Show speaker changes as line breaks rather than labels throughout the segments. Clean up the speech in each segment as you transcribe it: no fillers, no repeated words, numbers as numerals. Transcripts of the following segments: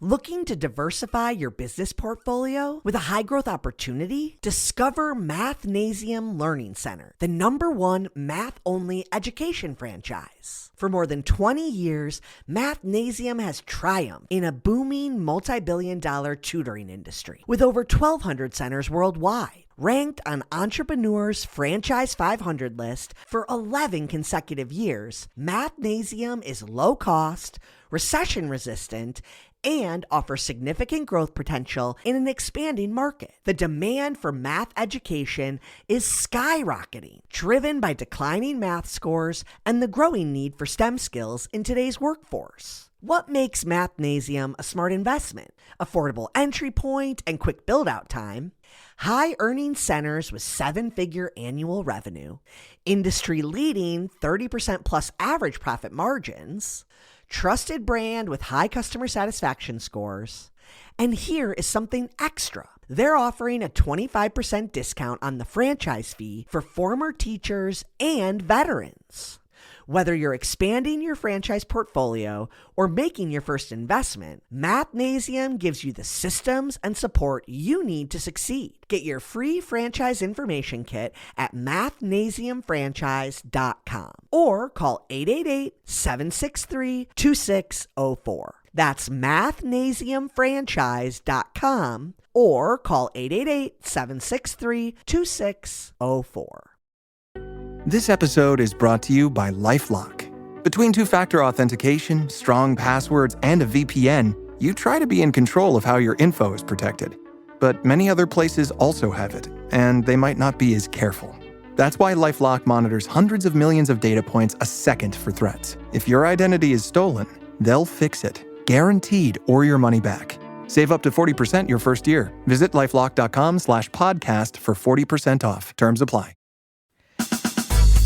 Looking to diversify your business portfolio with a high-growth opportunity? Discover Mathnasium Learning Center, the #1 math-only education franchise. For more than 20 years, Mathnasium has triumphed in a booming multi-billion-dollar tutoring industry with over 1,200 centers worldwide. Ranked on Entrepreneur's Franchise 500 list for 11 consecutive years, Mathnasium is low-cost, recession-resistant, and offers significant growth potential in an expanding market. The demand for math education is skyrocketing, driven by declining math scores and the growing need for STEM skills in today's workforce. What makes Mathnasium a smart investment? Affordable entry point and quick build-out time, high-earning centers with 7-figure annual revenue, industry-leading 30% plus average profit margins, trusted brand with high customer satisfaction scores. And here is something extra. They're offering a 25% discount on the franchise fee for former teachers and veterans. Whether you're expanding your franchise portfolio or making your first investment, Mathnasium gives you the systems and support you need to succeed. Get your free franchise information kit at mathnasiumfranchise.com or call 888-763-2604. That's mathnasiumfranchise.com or call 888-763-2604.
This episode is brought to you by LifeLock. Between two-factor authentication, strong passwords, and a VPN, you try to be in control of how your info is protected. But many other places also have it, and they might not be as careful. That's why LifeLock monitors hundreds of millions of data points a second for threats. If your identity is stolen, they'll fix it, guaranteed, or your money back. Save up to 40% your first year. Visit lifelock.com/podcast for 40% off. Terms apply.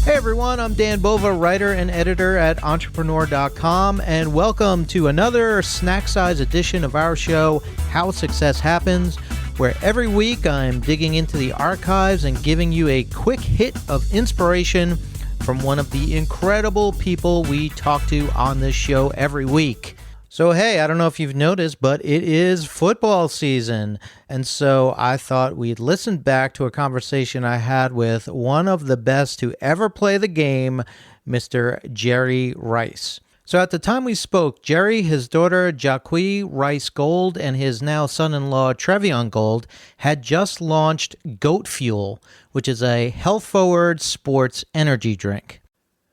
Hey everyone, I'm Dan Bova, writer and editor at Entrepreneur.com, and welcome to another snack-size edition of our show, How Success Happens, where every week I'm digging into the archives and giving you a quick hit of inspiration from one of the incredible people we talk to on this show every week. So hey, I don't know if you've noticed, but it is football season. And so I thought we'd listen back to a conversation I had with one of the best to ever play the game, Mr. Jaqui Rice. So at the time we spoke, Jerry, his daughter Jaqui Rice Gold, and his now son-in-law Trevion Gold had just launched G.O.A.T Fuel, which is a health-forward sports energy drink.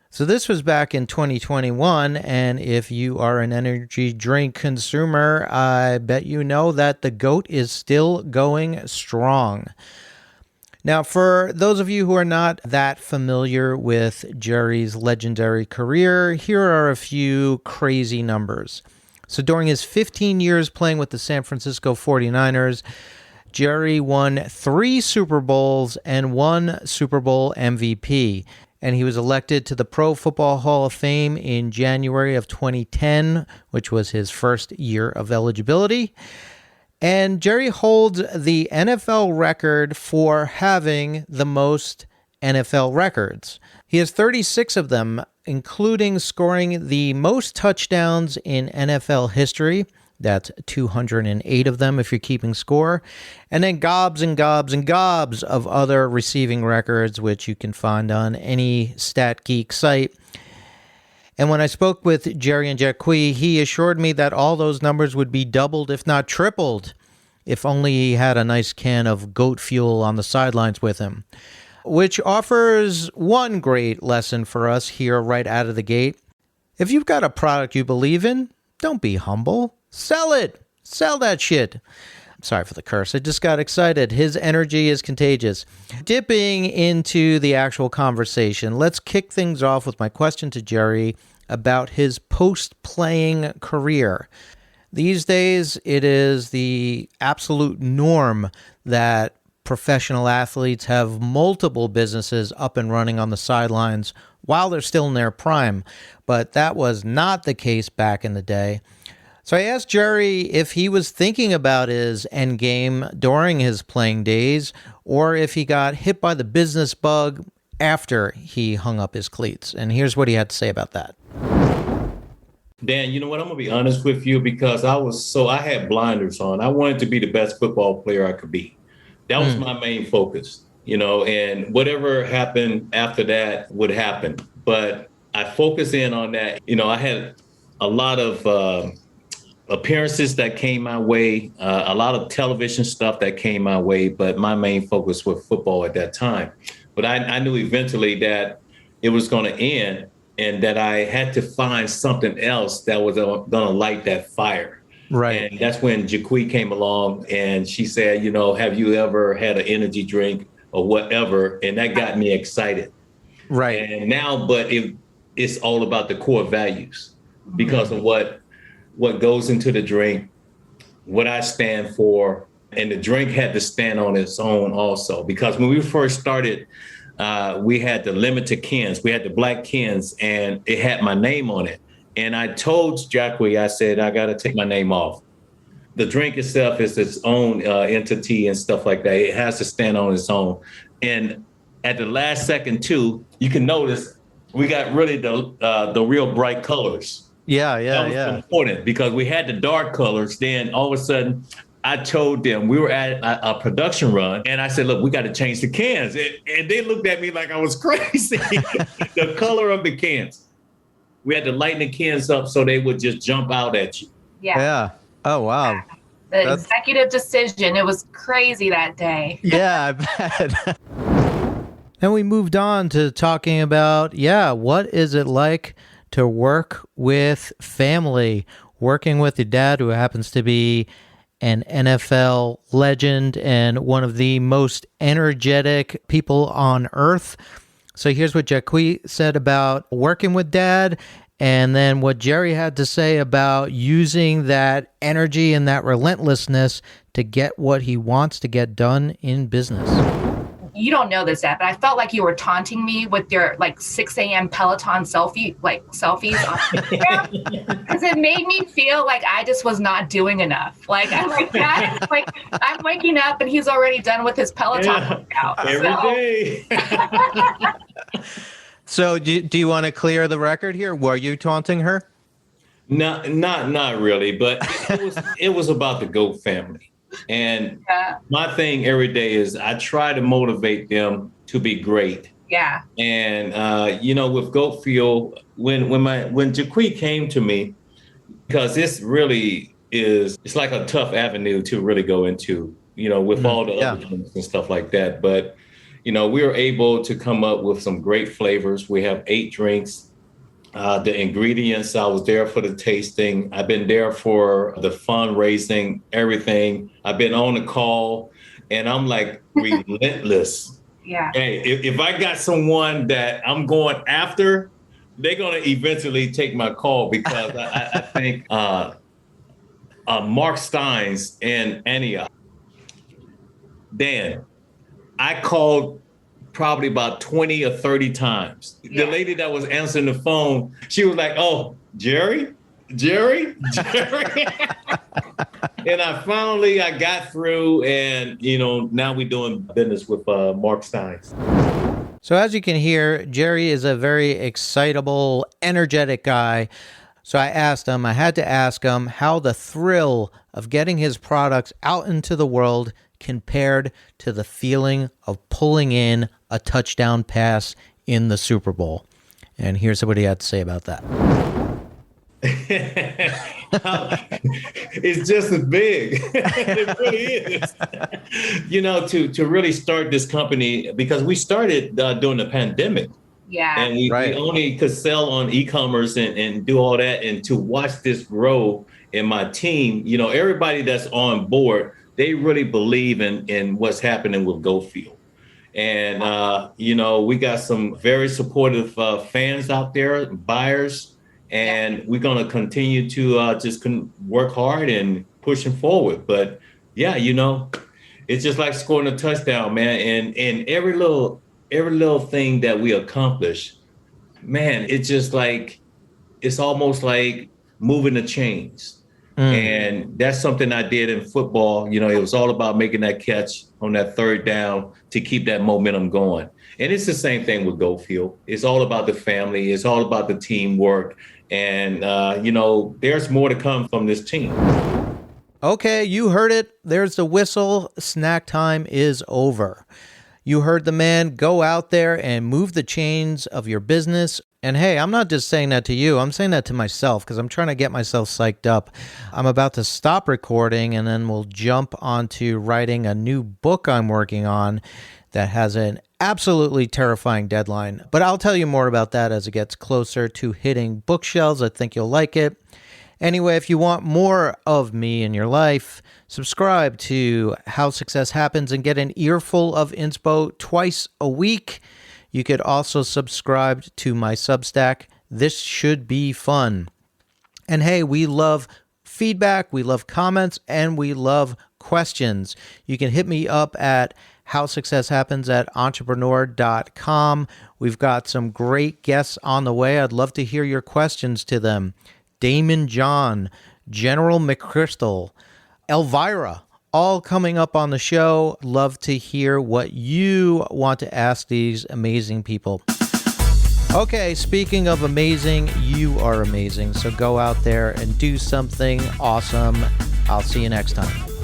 So this was back in 2021, and if you are an energy drink consumer, I bet you know that the G.O.A.T is still going strong. Now, for those of you who are not that familiar with Jerry's legendary career, here are a few crazy numbers. So during his 15 years playing with the San Francisco 49ers, Jerry won 3 Super Bowls and 1 Super Bowl MVP. And he was elected to the Pro Football Hall of Fame in January of 2010, which was his first year of eligibility. And Jerry holds the NFL record for having the most NFL records. He has 36 of them, including scoring the most touchdowns in NFL history. That's 208 of them if you're keeping score. And then gobs and gobs and gobs of other receiving records, which you can find on any Stat Geek site. And when I spoke with Jerry and Jaqui, he assured me that all those numbers would be doubled, if not tripled, if only he had a nice can of G.O.A.T fuel on the sidelines with him. Which offers one great lesson for us here right out of the gate. If you've got a product you believe in, don't be humble. Sell it. Sell that shit. Sorry for the curse. I just got excited. His energy is contagious. Dipping into the actual conversation, let's kick things off with my question to Jerry about his post-playing career. These days, it is the absolute norm that professional athletes have multiple businesses up and running on the sidelines while they're still in their prime. But that was not the case back in the day. So I asked Jerry if he was thinking about his end game during his playing days, or if he got hit by the business bug after he hung up his cleats. And here's what he had to say about that.
Dan, you know what? I'm going to be honest with you because I had blinders on. I wanted to be the best football player I could be. That was my main focus, and whatever happened after that would happen. But I focused in on that. I had a lot of appearances that came my way, a lot of television stuff that came my way, but my main focus was football at that time. But I knew eventually that it was going to end and that I had to find something else that was going to light that fire.
Right.
And that's when Jaqui came along and she said, have you ever had an energy drink or whatever? And that got me excited.
Right.
And now, but it's all about the core values because of what goes into the drink, what I stand for, and the drink had to stand on its own also. Because when we first started, we had the limited cans. We had the black cans, and it had my name on it. And I told Jaqui, I said, I got to take my name off. The drink itself is its own entity and stuff like that. It has to stand on its own. And at the last second, too, you can notice we got really the real bright colors.
Yeah.
That was important because we had the dark colors. Then all of a sudden, I told them we were at a production run, and I said, "Look, we got to change the cans." And they looked at me like I was crazy. The color of the cans. We had to lighten the cans up so they would just jump out at you.
Yeah. Oh wow.
The executive decision. It was crazy that day.
Yeah, I bet. Then we moved on to talking about, what is it like to work with family, working with your dad, who happens to be an NFL legend and one of the most energetic people on earth. So here's what Jaqui said about working with dad, and then what Jerry had to say about using that energy and that relentlessness to get what he wants to get done in business.
You don't know this yet, but I felt like you were taunting me with your 6 a.m. Peloton selfies on Instagram because it made me feel like I just was not doing enough. I'm like, Dad, I'm waking up and he's already done with his Peloton workout.
Every day.
So do you want to clear the record here? Were you taunting her?
Not really, but it was about the GOAT family. And my thing every day is I try to motivate them to be great.
Yeah.
And, with GOAT Fuel, when Jaqui came to me, because this really it's like a tough avenue to really go into, with all the other drinks and stuff like that. But, we were able to come up with some great flavors. We have 8 drinks. The ingredients, I was there for the tasting. I've been there for the fundraising, everything. I've been on the call, and I'm relentless.
Yeah.
Hey, if I got someone that I'm going after, they're going to eventually take my call because I think Mark Steins and Antioch. Dan, I called probably about 20 or 30 times. Yeah. The lady that was answering the phone, she was like, "Oh, Jerry." And I got through, and now we're doing business with Mark Steins.
So as you can hear, Jerry is a very excitable, energetic guy. So I had to ask him how the thrill of getting his products out into the world compared to the feeling of pulling in a touchdown pass in the Super Bowl. And here's what he had to say about that.
It's just as big. It really is. To really start this company, because we started during the pandemic.
Yeah.
And we only could sell on e-commerce and do all that. And to watch this grow in my team, everybody that's on board, they really believe in what's happening with GOAT Fuel. And, we got some very supportive fans out there, buyers, and we're going to continue to just work hard and pushing forward. But, it's just like scoring a touchdown, man. And every little thing that we accomplish, man, it's just it's almost like moving the chains. And that's something I did in football. It was all about making that catch on that third down to keep that momentum going. And it's the same thing with GOAT Fuel. It's all about the family. It's all about the teamwork. And, there's more to come from this team.
Okay, you heard it. There's the whistle. Snack time is over. You heard the man. Go out there and move the chains of your business. And hey, I'm not just saying that to you. I'm saying that to myself because I'm trying to get myself psyched up. I'm about to stop recording and then we'll jump onto writing a new book I'm working on that has an absolutely terrifying deadline. But I'll tell you more about that as it gets closer to hitting bookshelves. I think you'll like it. Anyway, if you want more of me in your life, subscribe to How Success Happens and get an earful of inspo twice a week. You could also subscribe to my Substack. This should be fun. And hey, we love feedback, we love comments, and we love questions. You can hit me up at howsuccesshappens@entrepreneur.com. We've got some great guests on the way. I'd love to hear your questions to them. Damon John, General McChrystal, Elvira, all coming up on the show. Love to hear what you want to ask these amazing people. Okay, speaking of amazing, you are amazing. So go out there and do something awesome. I'll see you next time.